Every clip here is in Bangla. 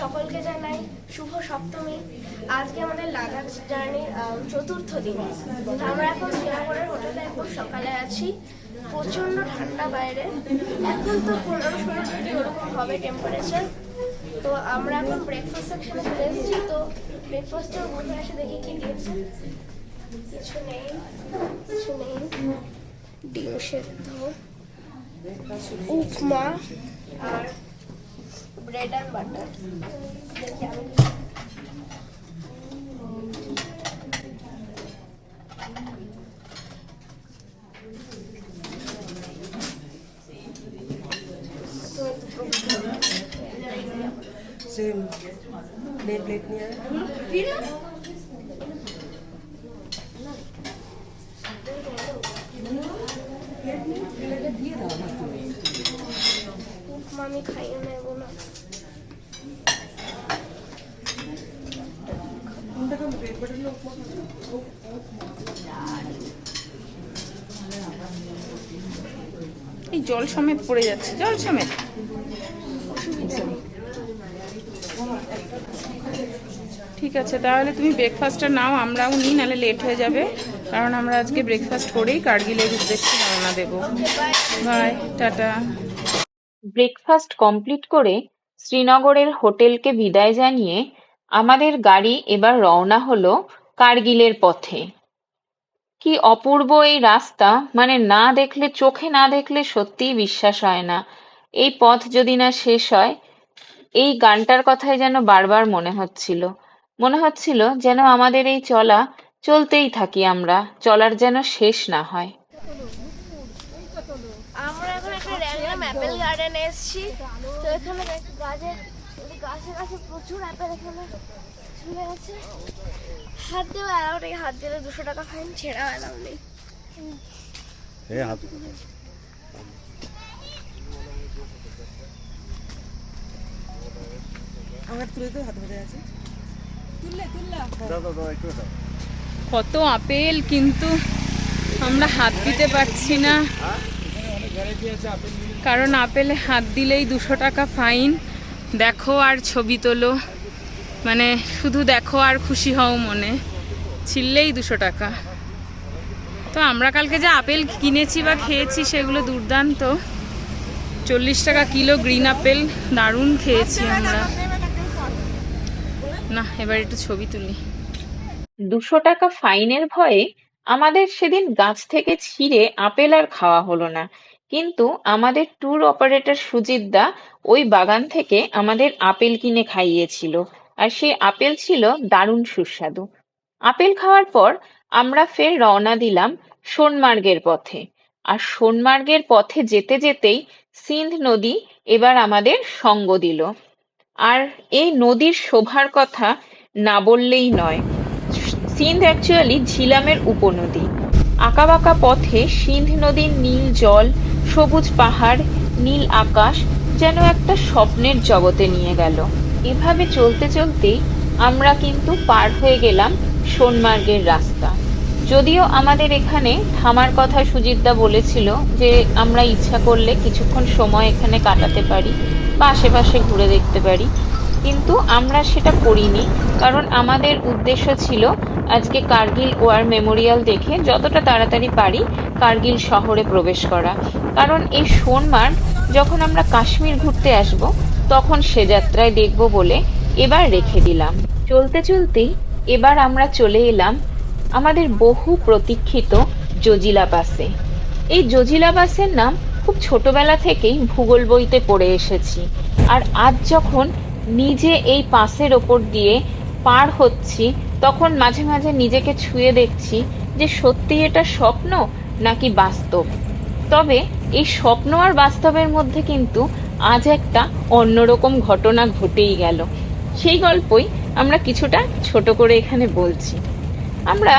সকলকে জানাই শুভ সপ্তমী। আজকে আমাদের লাদাখ জার্নির চতুর্থ দিন। আমরা এখন শ্রীনগরের হোটেলে এখন সকালে আছি। প্রচণ্ড ঠান্ডা বাইরে, এখন তো 15-16 ডিগ্রি ওরকম হবে টেম্পারেচার। তো আমরা এখন ব্রেকফাস্ট সেকশনে চলে এসেছি। তো ব্রেকফাস্টের মধ্যে এসে দেখি কি দিয়েছে। কিছু নেই, ডিম সেদ্ধ, উপমা আর bread and butter. Same plate नहीं है। উপমা আমি খাইয়ে নেবো না। এই জল সমেত পড়ে যাচ্ছে, জল সমেত। ঠিক আছে, তাহলে তুমি ব্রেকফাস্টটা নাও, আমরাও নিই, নাহলে লেট হয়ে যাবে। কারণ আমরা আজকে ব্রেকফাস্ট করেই কার্গিলের উদ্দেশ্যে রওনা দেবো। By, tata. ব্রেকফাস্ট কমপ্লিট করে শ্রীনগরের হোটেলকে বিদায় জানিয়ে আমাদের গাড়ি এবার রওনা হলো কার্গিলের পথে। কি অপূর্ব এই রাস্তা, মানে না দেখলে, চোখে না দেখলে সত্যিই বিশ্বাস হয় না। এই পথ যদি না শেষ হয়, এই গানটার কথাই যেন বারবার মনে হচ্ছিল যেন আমাদের এই চলা চলতেই থাকি, আমরা চলার যেন শেষ না হয়। আমরা এখন একটা র্যান্ডম অ্যাপেল গার্ডেনে এসেছি। তো এখানে গাছে প্রচুর অ্যাপেল এখানে ঝুলে আছে। হাত দেওয়া অ্যালাউ নেই, হাত দিলে 200 টাকা ফাইন, ছেঁড়া অ্যালাউ নেই। আমার তুলে তো হাত ধরে আছে। কত আপেল, কিন্তু আমরা হাত দিতে পারছি না, কারণ আপেলে হাত দিলেই 200 টাকা ফাইন। দেখো আর ছবি তোলো, মানে শুধু দেখো আর খুশি হও মনে, ছিললেই 200 টাকা। তো আমরা কালকে যে আপেল কিনেছি বা খেয়েছি সেগুলো দুর্দান্ত। 40 টাকা কিলো গ্রিন আপেল, দারুণ খেয়েছি আমরা। না, এবার একটু ছবি তুলি। 200 টাকা ফাইনের ভয়ে আমাদের সেদিন গাছ থেকে ছিঁড়ে আপেল আর খাওয়া হলো না। কিন্তু আমাদের ট্যুর অপারেটর সুজিত দা ওই বাগান থেকে আমাদের আপেল কিনে খাইয়েছিল, আর সেই আপেল ছিল দারুণ সুস্বাদু। আপেল খাওয়ার পর আমরা ফের রওনা দিলাম সোনমার্গের পথে। আর সোনমার্গের পথে যেতে যেতেই সিন্ধ নদী এবার আমাদের সঙ্গ দিল। আর এই নদীর শোভার কথা না বললেই নয়। সিন্ধ অ্যাকচুয়ালি ঝিলামের উপনদী। আঁকাবাঁকা পথে সিন্ধ নদীর নীল জল, সবুজ পাহাড়, নীল আকাশ যেন একটা স্বপ্নের জগতে নিয়ে গেল। এভাবে চলতে চলতেই আমরা কিন্তু পার হয়ে গেলাম সোনমার্গের রাস্তা। যদিও আমাদের এখানে থামার কথা সুজিতদা বলেছিল যে আমরা ইচ্ছা করলে কিছুক্ষণ সময় এখানে কাটাতে পারি বা আশেপাশে ঘুরে দেখতে পারি, কিন্তু আমরা সেটা করিনি। কারণ আমাদের উদ্দেশ্য ছিল আজকে কার্গিল ওয়ার মেমোরিয়াল দেখে যতটা তাড়াতাড়ি পারি কার্গিল শহরে প্রবেশ করা। কারণ এই সোনমার্গ যখন আমরা কাশ্মীর ঘুরতে আসব তখন সে যাত্রায় দেখব বলে এবার রেখে দিলাম। চলতে চলতেই এবার আমরা চলে এলাম আমাদের বহু প্রতীক্ষিত জজিলা পাসে। এই জজিলা পাসের নাম খুব ছোটবেলা থেকেই ভূগোল বইতে পড়ে এসেছি, আর আজ যখন নিজে এই পাসের ওপর দিয়ে পার হচ্ছি তখন মাঝে মাঝে নিজেকে ছুঁয়ে দেখছি যে সত্যি এটা স্বপ্ন নাকি বাস্তব। তবে এই স্বপ্ন আর বাস্তবের মধ্যে কিন্তু আজ একটা অন্যরকম ঘটনা ঘটেই গেল। সেই গল্পই আমরা কিছুটা ছোট করে এখানে বলছি। আমরা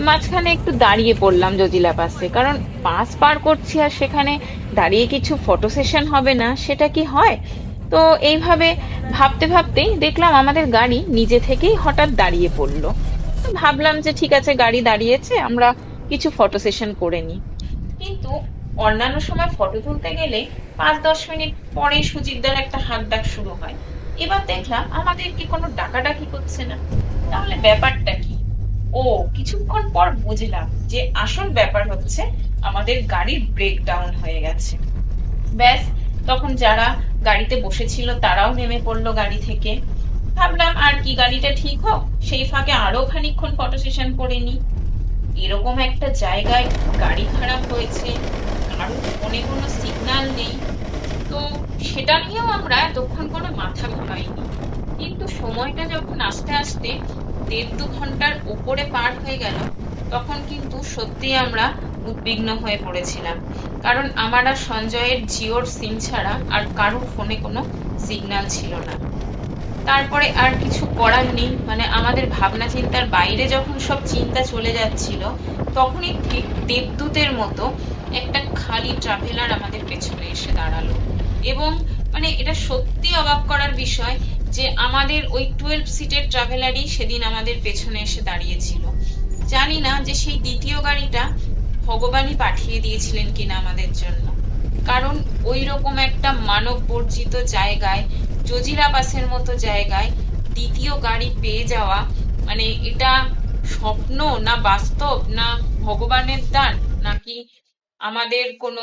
মাঝখানে একটু দাঁড়িয়ে পড়লাম জজিলা পাসে, কারণ পাস পার করছি আর সেখানে দাঁড়িয়ে কিছু ফটো সেশন হবে না, সেটা কি হয়? তো এইভাবে ভাবতে ভাবতেই দেখলাম আমাদের গাড়ি নিজে থেকেই হঠাৎ দাঁড়িয়ে পড়লো। ভাবলাম যে ঠিক আছে, গাড়ি দাঁড়িয়েছে, আমরা কিছু ফটো সেশন করে নিই। কিন্তু অন্যান্য সময় ফটো তুলতে গেলে 5-10 মিনিট পরেই সুজিতদার একটা হাঁক ডাক শুরু হয়। এবার দেখলাম আমাদের কি কোনো ডাকাডাকি করছে না। তাহলে ব্যাপারটা কি? ও, কিছুক্ষণ পর বুঝলাম যে আসল ব্যাপার হচ্ছে আমাদের গাড়ির ব্রেকডাউন হয়ে গেছে। ব্যাস, তখন যারা গাড়িতে বসেছিল তারাও নেমে পড়লো গাড়ি থেকে। ভাবলাম আর কি, গাড়িটা ঠিক হোক, সেই ফাঁকে আরো খানিকক্ষণ ফটো সেশন করে নি। এরকম একটা জায়গায় গাড়ি খারাপ হয়েছে, কারো ফোনে কোনো সিগন্যাল নেই, তো সেটা নিয়েও আমরা এতক্ষণ কোনো মাথা ঘামাইনি। কিন্তু সময়টা যখন আস্তে আস্তে 1.5-2 ঘন্টার উপরে পার হয়ে গেল, তখন কিন্তু সত্যি আমরা উদ্বিগ্ন হয়ে পড়েছিলাম। কারণ আমার আর সঞ্জয়ের জিওর সিম ছাড়া আর কারোর ফোনে কোনো সিগন্যাল ছিল না। তারপরে আর কিছু করার নেই, মানে আমাদের ভাবনা চিন্তার বাইরে যখন সব চিন্তা চলে যাচ্ছিল, তখনই ঠিক দেবদূতের মতো একটা খালি ট্রাভেলার আমাদের পেছনে এসে দাঁড়ালো। এবং মানে এটা সত্যি অবাক করার বিষয় যে আমাদের ওই 12 সিটের ট্রাভেলারই সেদিন আমাদের পেছনে এসে দাঁড়িয়েছিল। জানি না যে সেই দ্বিতীয় গাড়িটা ভগবানই পাঠিয়ে দিয়েছিলেন কিনা আমাদের জন্য, কারণ ওই রকম একটা মানব বর্জিত জায়গায়, জজিরা বাসের মতো জায়গায় দ্বিতীয় গাড়ি পেয়ে যাওয়া, মানে এটা স্বপ্ন না বাস্তব, না ভগবানের দান, নাকি আমাদের কোনো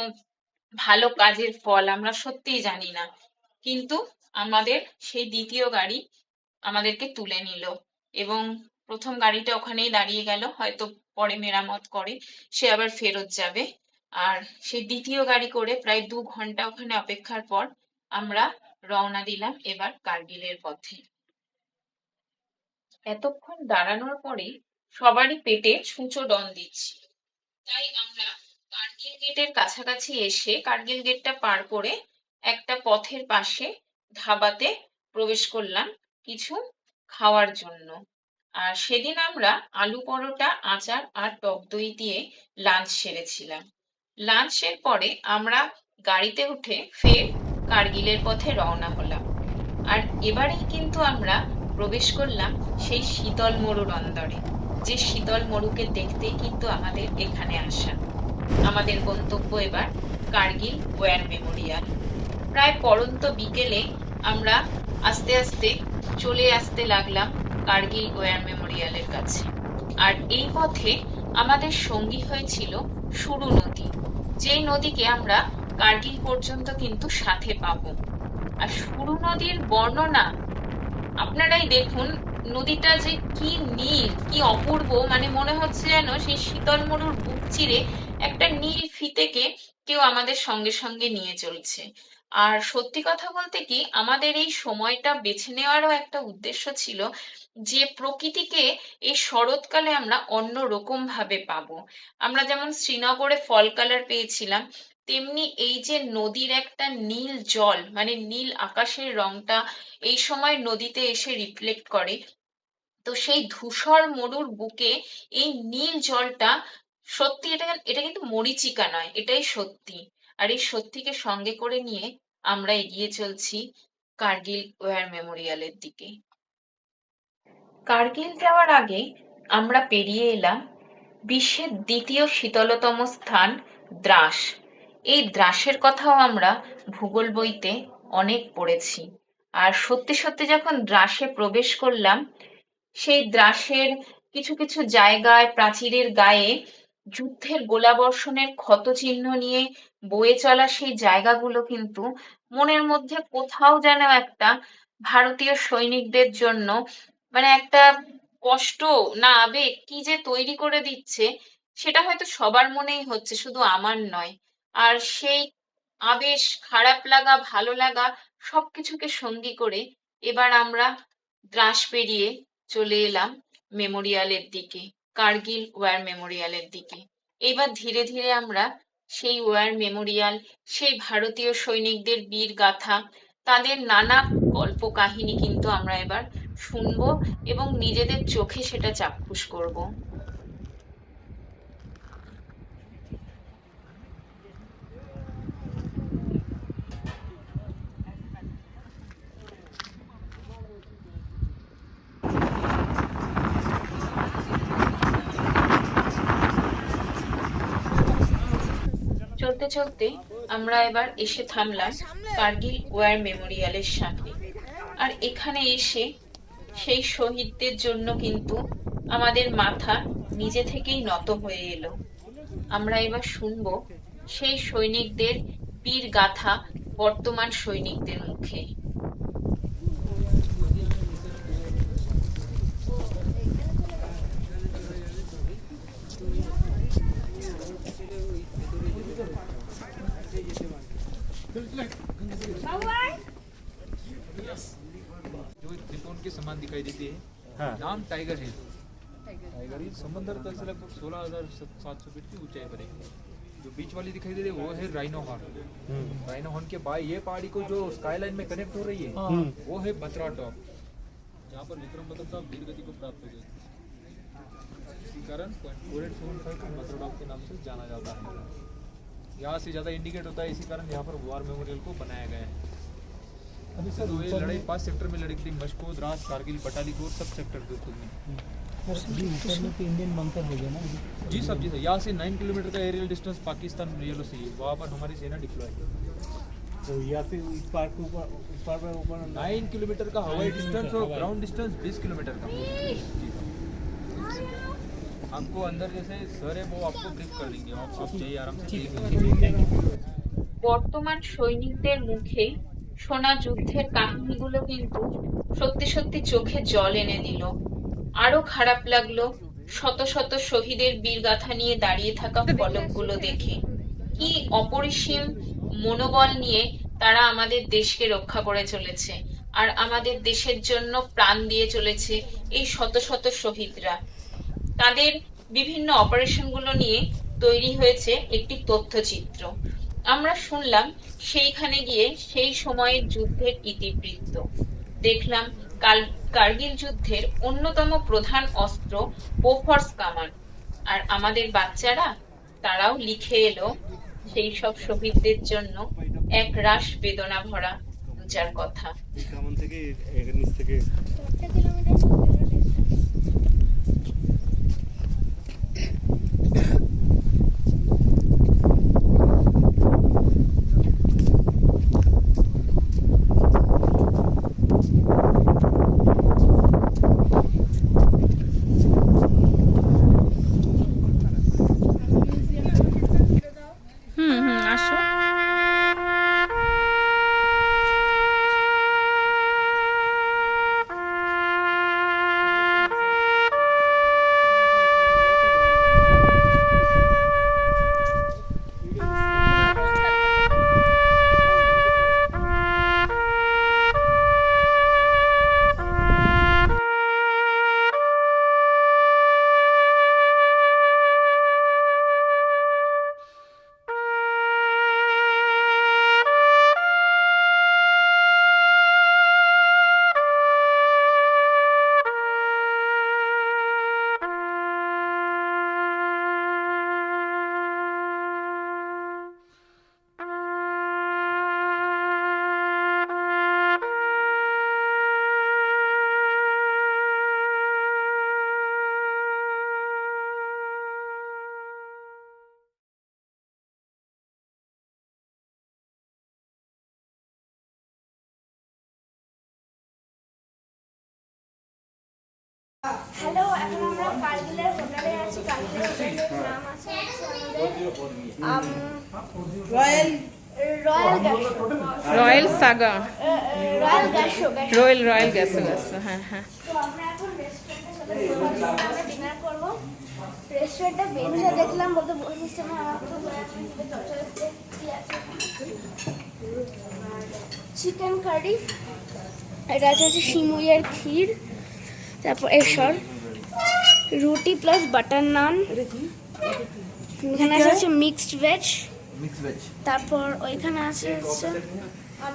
ভালো কাজের ফল, আমরা সত্যিই জানি না। কিন্তু আমাদের সেই দ্বিতীয় গাড়ি আমাদেরকে তুলে নিল এবং প্রথম গাড়িটা ওখানেই দাঁড়িয়ে গেল, হয়তো পরে মেরামত করে সে আবার ফেরত যাবে। আর সেই দ্বিতীয় গাড়ি করে প্রায় 2 ঘন্টা ওখানে অপেক্ষার পর আমরা রওনা দিলাম এবার কার্গিলের পথে। এতক্ষণ দাঁড়ানোর পরে সবারই পেটে ছুঁচো ডন দিচ্ছি, তাই আমরা কার্গিল গেটের কাছাকাছি এসে কার্গিল গেটটা পার করে একটা পথের পাশে ধাবাতে প্রবেশ করলাম কিছু খাওয়ার জন্য। আর সেদিন আমরা আলু পরোটা, আচার আর টক দই দিয়ে লাঞ্চ সেরেছিলাম। লাঞ্চের পরে আমরা গাড়িতে উঠে ফের কার্গিলের পথে রওনা হলাম। আর এবারেই কিন্তু আমরা প্রবেশ করলাম সেই শীতল মরুর অন্দরে, যে শীতল মরুকে দেখতেই কিন্তু আমাদের এখানে আসা। আমাদের গন্তব্য এবার কার্গিল ওয়ার মেমোরিয়াল। প্রায় পড়ন্ত বিকেলে আমরা আস্তে আস্তে চলে আসতে লাগলাম কার্গিল ওয়ার মেমোরিয়ালের কাছে। আর এই পথে আমাদের সঙ্গী হয়েছিল সুরু নদী, যেই নদীকে আমরা কার্গিল পর্যন্ত কিন্তু সাথে পাবো। আর সুরু নদীর বর্ণনা আপনারাই দেখুন, নদীটা যে কি নীল, কি অপূর্ব, মানে মনে হচ্ছে যেন সেই শীতল মরুর বুক চিরে একটা নীল ফিতেকে কেউ আমাদের সঙ্গে সঙ্গে নিয়ে চলছে। আর সত্যি কথা বলতে কি, আমাদের এই সময়টা বেছে নেওয়ারও একটা উদ্দেশ্য ছিল যে প্রকৃতিকে এই শরৎকালে আমরা অন্য রকম ভাবে পাবো। আমরা যেমন শ্রীনগরে ফল কালার পেয়েছিলাম, তেমনি এই যে নদীর একটা নীল জল, মানে নীল আকাশের রংটা এই সময় নদীতে এসে রিফ্লেক্ট করে, তো সেই ধূসর মরুর বুকে এই নীল জলটা সত্যি, এটা কিন্তু মরীচিকা নয়, এটাই সত্যি। আর এই সত্যিকে সঙ্গে করে নিয়ে আমরা এগিয়ে চলছি কার্গিল ওয়ার মেমোরিয়ালের দিকে। কার্গিল যাওয়ার আগে আমরা পেরিয়ে এলাম বিশ্বের দ্বিতীয় শীতলতম স্থান দ্রাস। এই দ্রাসের কথাও আমরা ভূগোল বইতে অনেক পড়েছি। আর সত্যি সত্যি যখন দ্রাসে প্রবেশ করলাম, সেই দ্রাসের কিছু কিছু জায়গায় প্রাচীরের গায়ে যুদ্ধের গোলাবর্ষণের ক্ষত চিহ্ন নিয়ে বয়ে চলা সেই জায়গাগুলো কিন্তু মনের মধ্যে কোথাও যেন একটা ভারতীয় সৈনিকদের জন্য মানে একটা কষ্ট না আবেগ কি যে তৈরি করে দিচ্ছে, সেটা হয়তো সবার মনেই হচ্ছে, শুধু আমার নয়। আর সেই আবেশ, খারাপ লাগা, ভালো লাগা সবকিছুকে সঙ্গী করে এবার আমরা দ্রাস পেরিয়ে চলে এলাম মেমোরিয়ালের দিকে, কার্গিল ওয়ার মেমোরিয়ালের দিকে। এবার ধীরে ধীরে আমরা সেই ওয়ার মেমোরিয়াল, সেই ভারতীয় সৈনিকদের বীর গাথা, তাদের নানা গল্প কাহিনী কিন্তু আমরা এবার শুনবো এবং নিজেদের চোখে সেটা চাক্ষুষ করব। চলতে চলতে আমরা এবার এসে থামলাম কার্গিল ওয়ার মেমোরিয়ালের সামনে। আর এখানে এসে সেই শহীদদের জন্য কিন্তু আমাদের মাথা নিজে থেকেই নত হয়ে এলো। আমরা এবার শুনবো সেই সৈনিকদের বীর গাথা বর্তমান সৈনিকদের মুখে। जो त्रिकोण के समान दिखाई देती है, नाम टाइगर हिल। टाइगर हिल समंदर तल से लगभग 16,700 फीट की ऊंचाई पर है। जो बीच वाली दिखाई दे रही है वो है राइनो हॉर्न। राइनो हॉर्न के बाद ये पहाड़ी को जो स्काई लाइन में कनेक्ट हो रही है वो है बत्रा टॉप, जहाँ पर विक्रम बत्रा साहब वीर गति को प्राप्त हो गए। इसी कारण 0.4875 को बत्रा टॉप के नाम से जाना जाता है। यहाँ से ज़्यादा इंडिकेट होता है, इसी कारण यहाँ पर वॉर मेमोरियल को बनाया गया है। अभी सर ये लड़ाई 5 सेक्टर में लड़ी थी, मशको, द्रास, कारगिल, बटाली कोर, सब सेक्टर के ऊपर में। इंडियन बंकर हो गया ना। जी सब जी सर, यहाँ से 9 किलोमीटर का एरियल डिस्टेंस पाकिस्तान येलो सी है, वहाँ पर हमारी सेना डिप्लॉय है। तो यहाँ से इस पार के ऊपर 9 किलोमीटर का हवाई डिस्टेंस और ग्राउंड डिस्टेंस 20 किलोमीटर का। जी आपको अंदर जैसे सर है वो आपको ब्रीफ कर देंगे, आप जाइए आराम से। বর্তমান সৈনিকদের মুখে শোনা যুদ্ধের কাহিনীগুলো কিন্তু সত্যি সত্যি চোখে জল এনে দিল। আরো খারাপ লাগলো শত শত শহীদের বীরগাথা নিয়ে দাঁড়িয়ে থাকা ফলকগুলো দেখে। কি অপরিসীম মনোবল নিয়ে তারা আমাদের দেশকে রক্ষা করে চলেছে, আর আমাদের দেশের জন্য প্রাণ দিয়ে চলেছে এই শত শত শহীদরা। তাদের বিভিন্ন অপারেশনগুলো নিয়ে তৈরি হয়েছে একটি তথ্যচিত্র। আমরা শুনলাম সেইখানে গিয়ে সেই সময়ের যুদ্ধের ইতিবৃত্ত, দেখলাম কার্গিল যুদ্ধের অন্যতম প্রধান অস্ত্র বোফোর্স কামান। আর আমাদের বাচ্চারা তারাও লিখে এলো সেই সব শহীদদের জন্য এক রাশ বেদনা ভরা যার কথা। আসো। হ্যালো, এখন আমরা কার্গিলের হোটেলে আছি। কার্গিলের হোটেলের নাম আছে royal royal saga, royal royal গ্যাসো। হ্যাঁ হ্যাঁ। তো আমরা এখন রেস্টুরেন্টে চলে এসেছি, আমরা ডিনার করবো। রেস্টুরেন্টে বেঞ্চে দেখলাম বলতে বসে সিস্টেমে আমার তো কি আছে, চিকেন কারি, এটা আছে শিমুইয়ের ক্ষীর, তারপর এসর রুটি প্লাস বাটার নান, এখানে আছে মিক্সড ভেজ, তারপর ওইখানে আছে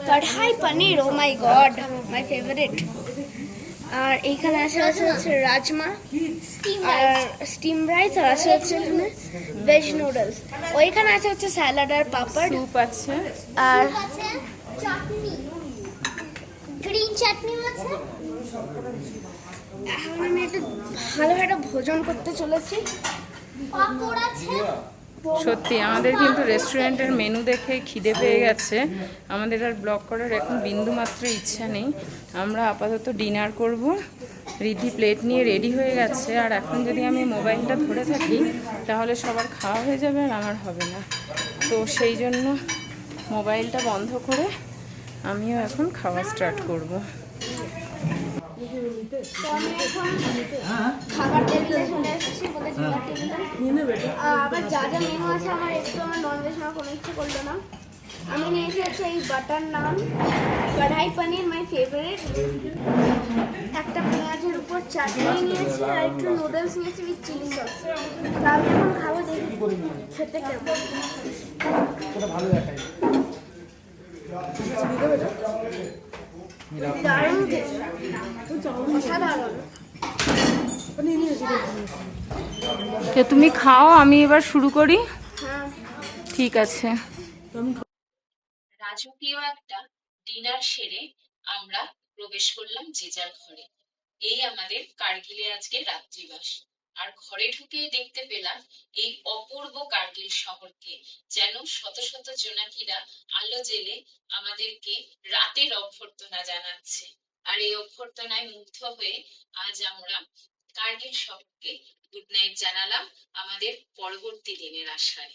কড়াই পনির, ও মাই গড মাই ফেভারিট। আর এইখানে আছে হচ্ছে রাজমা আর স্টিম রাইস, আর আছে হচ্ছে এখানে ভেজ নুডলস। ওইখানে আছে হচ্ছে স্যালাড আর পাপড়, স্যুপ আছে, আর চাটনি, গ্রিন চাটনি আছে। এখন আমি একটা ভালো একটা ভোজন করতে চলেছি। পাপড় আছে। সত্যি আমাদের কিন্তু রেস্টুরেন্টের মেনু দেখে খিদে পেয়ে গেছে। আমাদের আর ব্লগ করার এখন বিন্দু মাত্র ইচ্ছা নেই। আমরা আপাতত ডিনার করব। রিদ্ধি প্লেট নিয়ে রেডি হয়ে গেছে, আর এখন যদি আমি মোবাইলটা ধরে থাকি তাহলে সবার খাওয়া হয়ে যাবে আর আমার হবে না। তো সেই জন্য মোবাইলটা বন্ধ করে আমিও এখন খাওয়া স্টার্ট করব। তো আমি এখন খাবার টেবিলে চলে এসেছি, বলে খাবার টেবিলে আবার যা যা মেনু আছে আমার একটু আমার ননভেজ আমার কোনো ইচ্ছে করলো না। আমি নিয়েছি হচ্ছে এই বাটার নান, কড়াই পনির মাই ফেভারিট, একটা পেঁয়াজের উপর চাটনি নিয়েছি, আর একটু নুডলস নিয়েছি উইথ চিলি সস। আমি এখন খাবো, দেখি খেতে কেমন। দারুণ খেতে, অসাধারণ। তো তুমি খাও, আমি এবার শুরু করি। হ্যাঁ, ঠিক আছে। রাজকীয় একটা ডিনার সেরে আমরা প্রবেশ করলাম যে যার ঘরে। এই আমাদের কার্গিলে আজকে রাত্রিবাস। আর ঘরে ঢুকে দেখতে পেলাম এই অপূর্ব কার্গিল শহরকে, যেন শত শত জোনাকিরা আলো জেলে আমাদেরকে রাতের অভ্যর্থনা জানাচ্ছে। আর এই অভ্যর্থনায় মুগ্ধ হয়ে আজ আমরা কার্গিল শহরকে গুড নাইট জানালাম আমাদের পরবর্তী দিনের আশায়।